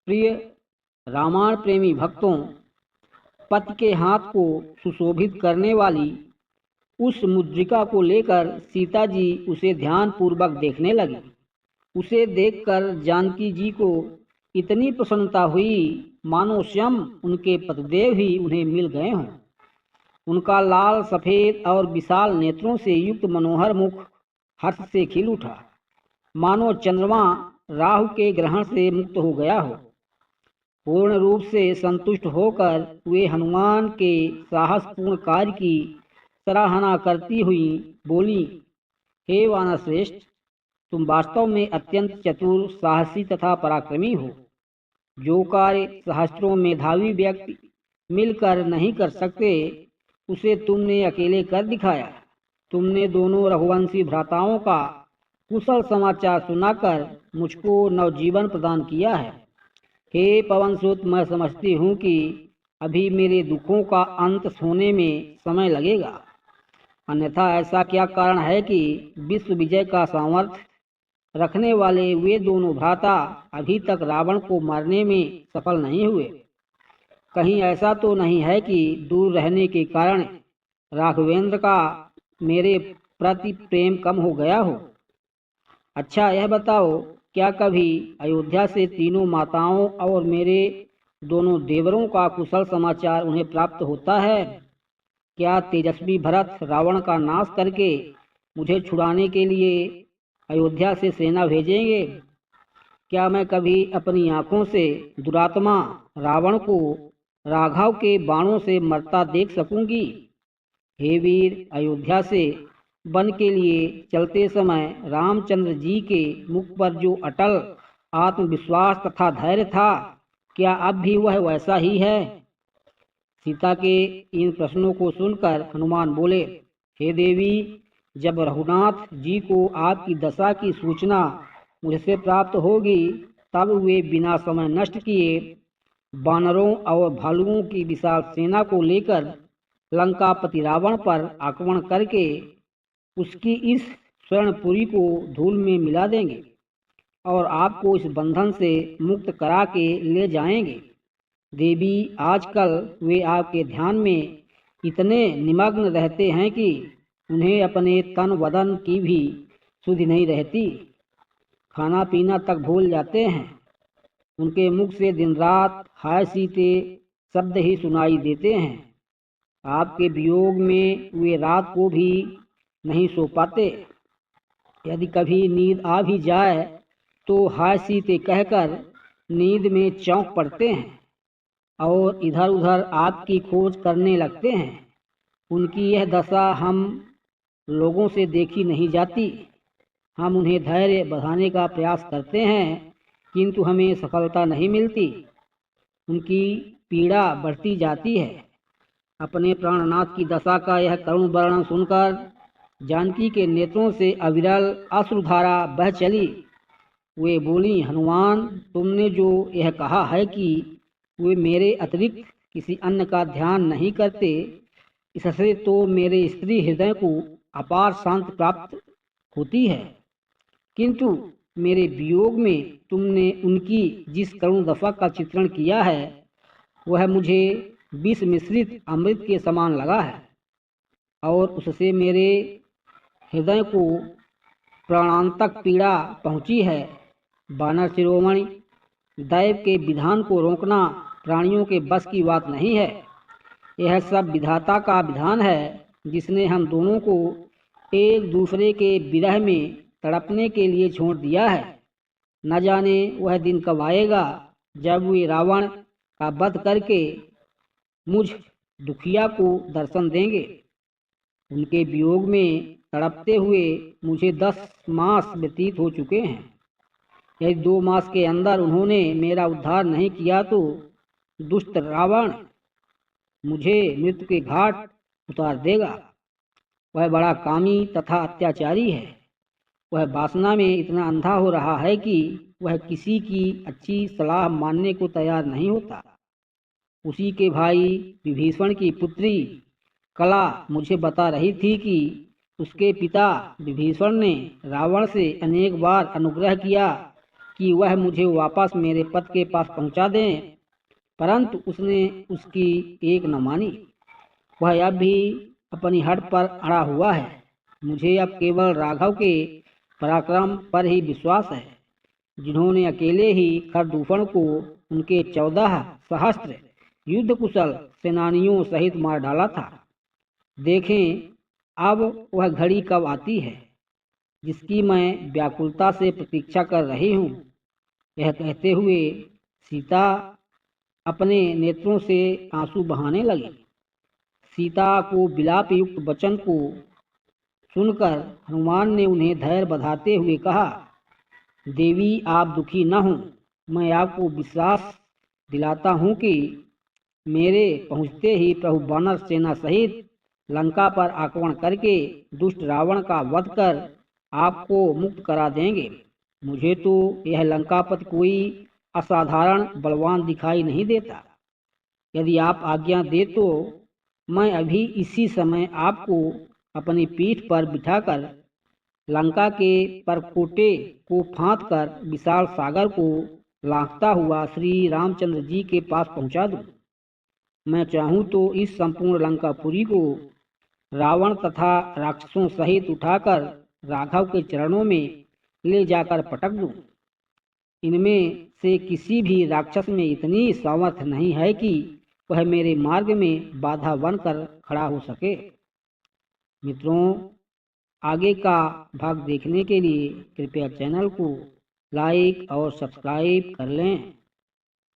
प्रिय रामायण प्रेमी भक्तों, पति के हाथ को सुशोभित करने वाली उस मुद्रिका को लेकर सीता जी उसे ध्यान पूर्वक देखने लगी। उसे देखकर जानकी जी को इतनी प्रसन्नता हुई मानो स्वयं उनके पतिदेव ही उन्हें मिल गए हों। उनका लाल सफेद और विशाल नेत्रों से युक्त मनोहर मुख हर्ष से खिल उठा, मानो चंद्रमा राहु के ग्रहण से मुक्त हो गया हो। पूर्ण रूप से संतुष्ट होकर वे हनुमान के साहसपूर्ण कार्य की सराहना करती हुई बोली, हे वानरश्रेष्ठ, तुम वास्तव में अत्यंत चतुर, साहसी तथा पराक्रमी हो। जो कार्य सहस्त्रों मेधावी व्यक्ति मिलकर नहीं कर सकते, उसे तुमने अकेले कर दिखाया। तुमने दोनों रघुवंशी भ्राताओं का कुशल समाचार सुनाकर मुझको नवजीवन प्रदान किया है। हे पवनसुत, मैं समझती हूँ कि अभी मेरे दुखों का अंत होने में समय लगेगा, अन्यथा ऐसा क्या कारण है कि विश्व विजय का सामर्थ्य रखने वाले वे दोनों भ्राता अभी तक रावण को मारने में सफल नहीं हुए। कहीं ऐसा तो नहीं है कि दूर रहने के कारण राघवेंद्र का मेरे प्रति प्रेम कम हो गया हो। अच्छा, यह बताओ, क्या कभी अयोध्या से तीनों माताओं और मेरे दोनों देवरों का कुशल समाचार उन्हें प्राप्त होता है? क्या तेजस्वी भरत रावण का नाश करके मुझे छुड़ाने के लिए अयोध्या से सेना भेजेंगे? क्या मैं कभी अपनी आंखों से दुरात्मा रावण को राघव के बाणों से मरता देख सकूंगी? हे वीर, अयोध्या से वन के लिए चलते समय रामचंद्र जी के मुख पर जो अटल आत्मविश्वास तथा धैर्य था, क्या अब भी वह वैसा ही है? सीता के इन प्रश्नों को सुनकर हनुमान बोले, हे देवी, जब रघुनाथ जी को आपकी दशा की सूचना मुझसे प्राप्त होगी, तब वे बिना समय नष्ट किए वानरों और भालुओं की विशाल सेना को लेकर लंकापति रावण पर आक्रमण करके उसकी इस स्वर्णपुरी को धूल में मिला देंगे और आपको इस बंधन से मुक्त करा के ले जाएंगे। देवी, आजकल वे आपके ध्यान में इतने निमग्न रहते हैं कि उन्हें अपने तन वदन की भी सुधि नहीं रहती। खाना पीना तक भूल जाते हैं। उनके मुख से दिन रात हाय सीते शब्द ही सुनाई देते हैं। आपके वियोग में वे रात को भी नहीं सो पाते। यदि कभी नींद आ भी जाए तो हाय सीते कहकर नींद में चौंक पड़ते हैं और इधर उधर आपकी खोज करने लगते हैं। उनकी यह दशा हम लोगों से देखी नहीं जाती। हम उन्हें धैर्य बढ़ाने का प्रयास करते हैं, किंतु हमें सफलता नहीं मिलती। उनकी पीड़ा बढ़ती जाती है। अपने प्राणनाथ की दशा का यह करुण वर्णन सुनकर जानकी के नेत्रों से अविरल अश्रुधारा बह चली। वे बोली, हनुमान, तुमने जो यह कहा है कि वे मेरे अतिरिक्त किसी अन्य का ध्यान नहीं करते, इससे तो मेरे स्त्री हृदय को अपार शांति प्राप्त होती है, किंतु मेरे वियोग में तुमने उनकी जिस करुण दशा का चित्रण किया है, वह मुझे विष मिश्रित अमृत के समान लगा है और उससे मेरे हृदय को प्राणांतक पीड़ा पहुंची है। वानर शिरोमणि, दैव के विधान को रोकना प्राणियों के बस की बात नहीं है। यह सब विधाता का विधान है, जिसने हम दोनों को एक दूसरे के विरह में तड़पने के लिए छोड़ दिया है। न जाने वह दिन कब आएगा जब वे रावण का वध करके मुझ दुखिया को दर्शन देंगे। उनके वियोग में तड़पते हुए मुझे 10 मास व्यतीत हो चुके हैं। यदि 2 मास के अंदर उन्होंने मेरा उद्धार नहीं किया तो दुष्ट रावण मुझे मृत्यु के घाट उतार देगा। वह बड़ा कामी तथा अत्याचारी है। वह वासना में इतना अंधा हो रहा है कि वह किसी की अच्छी सलाह मानने को तैयार नहीं होता। उसी के भाई विभीषण की पुत्री कला मुझे बता रही थी कि उसके पिता विभीषण ने रावण से अनेक बार अनुग्रह किया, कि वह मुझे वापस मेरे पति के पास पहुंचा दें, परंतु उसने उसकी एक न मानी। वह अब भी अपनी हट पर अड़ा हुआ है। मुझे अब केवल राघव के पराक्रम पर ही विश्वास है, जिन्होंने अकेले ही खरदूषण को उनके 14 सहस्त्र युद्ध कुशल सेनानियों सहित मार डाला था। देखें अब वह घड़ी कब आती है जिसकी मैं व्याकुलता से प्रतीक्षा कर रही हूँ। यह कहते हुए सीता अपने नेत्रों से आंसू बहाने लगी। सीता को विलाप युक्त वचन को सुनकर हनुमान ने उन्हें धैर्य बधाते हुए कहा, देवी आप दुखी न हों। मैं आपको विश्वास दिलाता हूँ कि मेरे पहुँचते ही प्रभु वानर सेना सहित लंका पर आक्रमण करके दुष्ट रावण का वध कर आपको मुक्त करा देंगे। मुझे तो यह लंकापति कोई असाधारण बलवान दिखाई नहीं देता। यदि आप आज्ञा दे तो मैं अभी इसी समय आपको अपनी पीठ पर बिठाकर लंका के परकोटे को फांद कर विशाल सागर को लांघता हुआ श्री रामचंद्र जी के पास पहुंचा दूं। मैं चाहूं तो इस संपूर्ण लंकापुरी को रावण तथा राक्षसों सहित उठाकर राघव के चरणों में ले जाकर पटक दूं। इनमें से किसी भी राक्षस में इतनी सामर्थ्य नहीं है कि वह मेरे मार्ग में बाधा बनकर खड़ा हो सके। मित्रों, आगे का भाग देखने के लिए कृपया चैनल को लाइक और सब्सक्राइब कर लें।